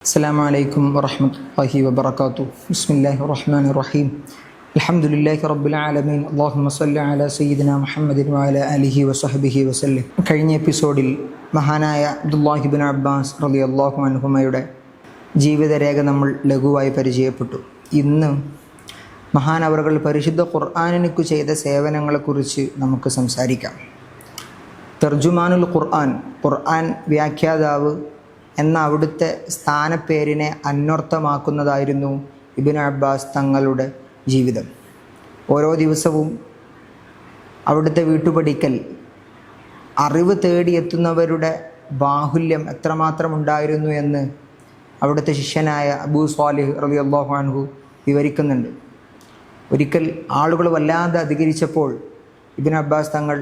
അസ്സലാമു അലൈക്കും വറഹ്മത്തുള്ളാഹി വബറകാതുഹു. ബിസ്മില്ലാഹിർ റഹ്മാനിർ റഹീം. അൽഹംദുലില്ലാഹി റബ്ബിൽ ആലമീൻ. അല്ലാഹുമ്മ സ്വല്ലി അലാ സയ്യിദിനാ മുഹമ്മദിൻ വഅലാ ആലിഹി വസഹ്ബിഹി വസല്ലം. കഴിഞ്ഞ എപ്പിസോഡിൽ മഹാനായ അബ്ദുല്ലാഹി ഇബ്നു അബ്ബാസ് റളിയല്ലാഹു അൻഹുമയുടെ ജീവിതരേഖ നമ്മൾ ലഘുവായി പരിചയപ്പെട്ടു. ഇന്ന് മഹാനവറുകൾ പരിശുദ്ധ ഖുർആനിനു ചെയ്ത സേവനങ്ങളെക്കുറിച്ച് നമുക്ക് സംസാരിക്കാം. തർജുമാനുൽ ഖുർആൻ വ്യാഖ്യാതാവ് എന്ന അവിടുത്തെ സ്ഥാനപ്പേരിനെ അന്വർത്ഥമാക്കുന്നതായിരുന്നു ഇബ്നു അബ്ബാസ് തങ്ങളുടെ ജീവിതം. ഓരോ ദിവസവും അവിടുത്തെ വീട്ടുപടിക്കൽ അറിവ് തേടിയെത്തുന്നവരുടെ ബാഹുല്യം എത്രമാത്രം ഉണ്ടായിരുന്നു എന്ന് അവിടുത്തെ ശിഷ്യനായ അബൂ സ്വാലിഹ് റളിയല്ലാഹു അൻഹു വിവരിക്കുന്നുണ്ട്. ഒരിക്കൽ ആളുകൾ വല്ലാതെ അധികരിച്ചപ്പോൾ ഇബ്നു അബ്ബാസ് തങ്ങൾ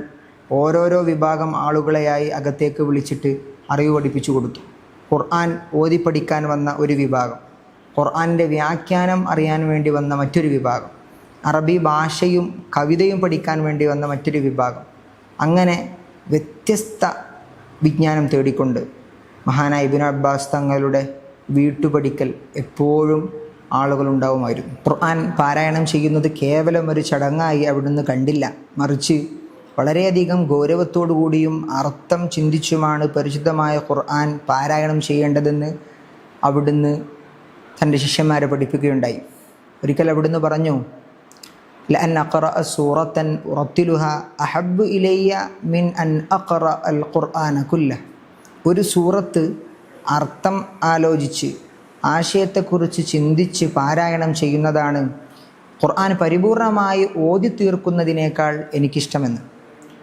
ഓരോരോ വിഭാഗം ആളുകളെയായി അകത്തേക്ക് വിളിച്ചിട്ട് അറിവ് പഠിപ്പിച്ചു കൊടുത്തു. ഖുർആൻ ഓതി പഠിക്കാൻ വന്ന ഒരു വിഭാഗം, ഖുർആനിൻ്റെ വ്യാഖ്യാനം അറിയാൻ വേണ്ടി വന്ന മറ്റൊരു വിഭാഗം, അറബി ഭാഷയും കവിതയും പഠിക്കാൻ വേണ്ടി വന്ന മറ്റൊരു വിഭാഗം, അങ്ങനെ വ്യത്യസ്ത വിജ്ഞാനം തേടിക്കൊണ്ട് മഹാനായ ഇബ്നു അബ്ബാസ് തങ്ങളുടെ വീട്ടുപടിക്കൽ എപ്പോഴും ആളുകളുണ്ടാവുമായിരുന്നു. ഖുർആൻ പാരായണം ചെയ്യുന്നത് കേവലം ഒരു ചടങ്ങായി അവിടുന്ന് കണ്ടില്ല, മറിച്ച് വളരെയധികം ഗൗരവത്തോടു കൂടിയും അർത്ഥം ചിന്തിച്ചുമാണ് പരിശുദ്ധമായ ഖുർആൻ പാരായണം ചെയ്യേണ്ടതെന്ന് അവിടുന്ന് തൻ്റെ ശിഷ്യന്മാരെ പഠിപ്പിക്കുകയുണ്ടായി. ഒരിക്കൽ അവിടുന്ന് പറഞ്ഞു, ലഅൻ അഖറഅ സൂറത്തൻ ഉറത്തിലുഹ അഹബ്ബു ഇലയ്യ മിൻ അൻ അഖറഅ അൽ ഖുർആന കുല്ലഹ്. ഒരു സൂറത്ത് അർത്ഥം ആലോചിച്ച് ആശയത്തെക്കുറിച്ച് ചിന്തിച്ച് പാരായണം ചെയ്യുന്നതാണ് ഖുർആൻ പരിപൂർണമായി ഓതി തീർക്കുന്നതിനേക്കാൾ എനിക്കിഷ്ടമെന്ന്.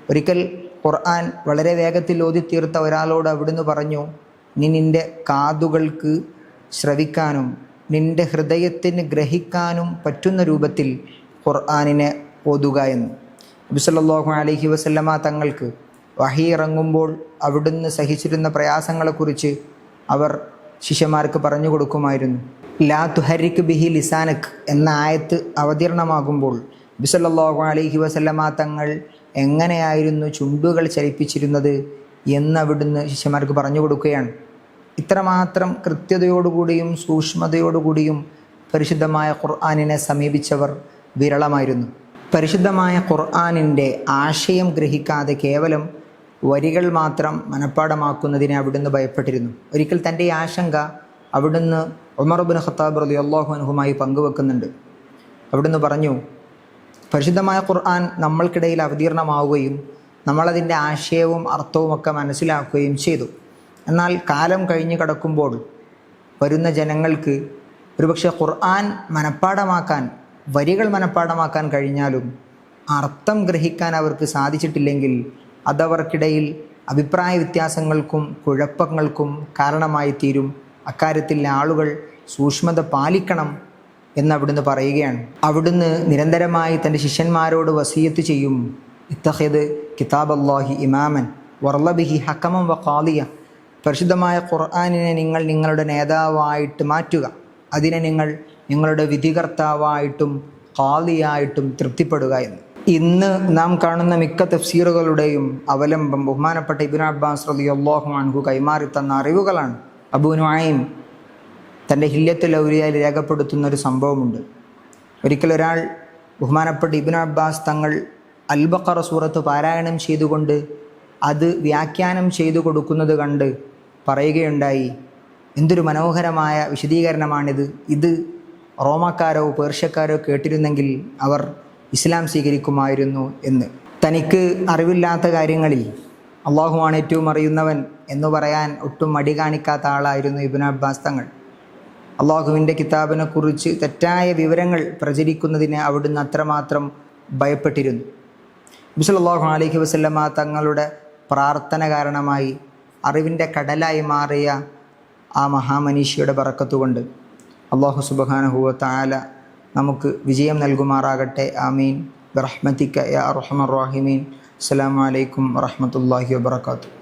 ഒരിക്കൽ ഖുർആൻ വളരെ വേഗത്തിൽ ഓതി തീർത്ത ഒരാളോട് അവിടുന്ന് പറഞ്ഞു, നീ നിൻ്റെ കാതുകൾക്ക് ശ്രവിക്കാനും നിൻ്റെ ഹൃദയത്തിന് ഗ്രഹിക്കാനും പറ്റുന്ന രൂപത്തിൽ ഖുർആനിനെ ഓതുക എന്ന്. നബി സല്ലല്ലാഹു അലൈഹി വസല്ലമ തങ്ങൾക്ക് വഹി ഇറങ്ങുമ്പോൾ അവിടുന്ന് സഹിച്ചിരുന്ന പ്രയാസങ്ങളെക്കുറിച്ച് അവർ ശിഷ്യന്മാർക്ക് പറഞ്ഞു കൊടുക്കുമായിരുന്നു. ലാ തുഹരിക് ബിഹി ലിസാനക് എന്ന ആയത്ത് അവതീർണമാകുമ്പോൾ നബി സല്ലല്ലാഹു അലൈഹി വസല്ലമ തങ്ങൾ എങ്ങനെയായിരുന്നു ചുണ്ടുകൾ ചലിപ്പിച്ചിരുന്നത് എന്നവിടുന്ന് ശിഷ്യന്മാർക്ക് പറഞ്ഞു കൊടുക്കുകയാണ്. ഇത്രമാത്രം കൃത്യതയോടുകൂടിയും സൂക്ഷ്മതയോടുകൂടിയും പരിശുദ്ധമായ ഖുർആനിനെ സമീപിച്ചവർ വിരളമായിരുന്നു. പരിശുദ്ധമായ ഖുർആനിൻ്റെ ആശയം ഗ്രഹിക്കാതെ കേവലം വരികൾ മാത്രം മനഃപ്പാടമാക്കുന്നതിനെ അവിടുന്ന് ഭയപ്പെട്ടിരുന്നു. ഒരിക്കൽ തൻ്റെ ആശങ്ക അവിടുന്ന് ഉമർ ഇബ്നു ഖത്താബ് റളിയല്ലാഹു അൻഹുമായി പങ്കുവെക്കുന്നുണ്ട്. അവിടുന്ന് പറഞ്ഞു, പരിശുദ്ധമായ ഖുർആൻ നമ്മൾക്കിടയിൽ അവതീർണമാവുകയും നമ്മളതിൻ്റെ ആശയവും അർത്ഥവുമൊക്കെ മനസ്സിലാക്കുകയും ചെയ്തു. എന്നാൽ കാലം കഴിഞ്ഞു കിടക്കുമ്പോൾ വരുന്ന ജനങ്ങൾക്ക് ഒരുപക്ഷെ ഖുർആൻ മനഃപ്പാടമാക്കാൻ, വരികൾ മനഃപ്പാടമാക്കാൻ കഴിഞ്ഞാലും അർത്ഥം ഗ്രഹിക്കാൻ അവർക്ക് സാധിച്ചിട്ടില്ലെങ്കിൽ അതവർക്കിടയിൽ അഭിപ്രായ വ്യത്യാസങ്ങൾക്കും കുഴപ്പങ്ങൾക്കും കാരണമായി തീരും. അക്കാര്യത്തിൽ ആളുകൾ സൂക്ഷ്മത പാലിക്കണം എന്നവിടുന്ന് പറയുകയാണ്. അവിടുന്ന് നിരന്തരമായി തൻ്റെ ശിഷ്യന്മാരോട് വസിയത്ത് ചെയ്യും, ഇത്തഖിദ് കിതാബല്ലാഹി ഇമാമൻ വർള ബിഹി ഹക്കമൻ വ ഖാദിയ. പരിശുദ്ധമായ ഖുർആനിനെ നിങ്ങൾ നിങ്ങളുടെ നേതാവായിട്ട് മാറ്റുക, അതിനെ നിങ്ങൾ നിങ്ങളുടെ വിധികർത്താവായിട്ടും ഖാദിയായിട്ടും തൃപ്തിപ്പെടുക എന്ന്. ഇന്ന് നാം കാണുന്ന മിക്ക തഫ്സീറുകളുടെയും അവലംബം ബഹുമാനപ്പെട്ട ഇബ്നു അബ്ബാസ് റളിയല്ലാഹു അൻഹു കൈമാറി തന്ന അറിവുകളാണ്. അബൂ നുഐം തൻ്റെ ഹില്യത്തുൽ ഔലിയയിൽ രേഖപ്പെടുത്തുന്ന ഒരു സംഭവമുണ്ട്. ഒരിക്കൽ ഒരാൾ ബഹുമാനപ്പെട്ട ഇബ്നു അബ്ബാസ് തങ്ങൾ അൽ ബഖറ സൂറത്ത് പാരായണം ചെയ്തുകൊണ്ട് അത് വ്യാഖ്യാനം ചെയ്തു കൊടുക്കുന്നത് കണ്ട് പറയുകയുണ്ടായി, എന്തൊരു മനോഹരമായ വിശദീകരണമാണിത്, ഇത് റോമാക്കാരോ പേർഷ്യക്കാരോ കേട്ടിരുന്നെങ്കിൽ അവർ ഇസ്ലാം സ്വീകരിക്കുമായിരുന്നു എന്ന്. തനിക്ക് അറിവില്ലാത്ത കാര്യങ്ങളിൽ അള്ളാഹുവാണ് ഏറ്റവും അറിയുന്നവൻ എന്ന് പറയാൻ ഒട്ടും മടി കാണിക്കാത്ത ആളായിരുന്നു ഇബ്നു അബ്ബാസ് തങ്ങൾ. അള്ളാഹുവിൻ്റെ കിതാബിനെക്കുറിച്ച് തെറ്റായ വിവരങ്ങൾ പ്രചരിക്കുന്നതിന് അവിടുന്ന് അത്രമാത്രം ഭയപ്പെട്ടിരുന്നു. നബി സല്ലല്ലാഹു അലൈഹി വസല്ലമ തങ്ങളുടെ പ്രാർത്ഥന കാരണമായി അറിവിൻ്റെ കടലായി മാറിയ ആ മഹാമനീഷിയുടെ ബറക്കത്തുകൊണ്ട് അള്ളാഹു സുബ്ഹാനഹു വ തആല നമുക്ക് വിജയം നൽകുമാറാകട്ടെ. ആമീൻ ബിറഹ്മതിക യാ അർഹമർ റഹീമീൻ. അസ്സലാമു അലൈക്കും വറഹ്മത്തുള്ളാഹി വബറകാതുഹു.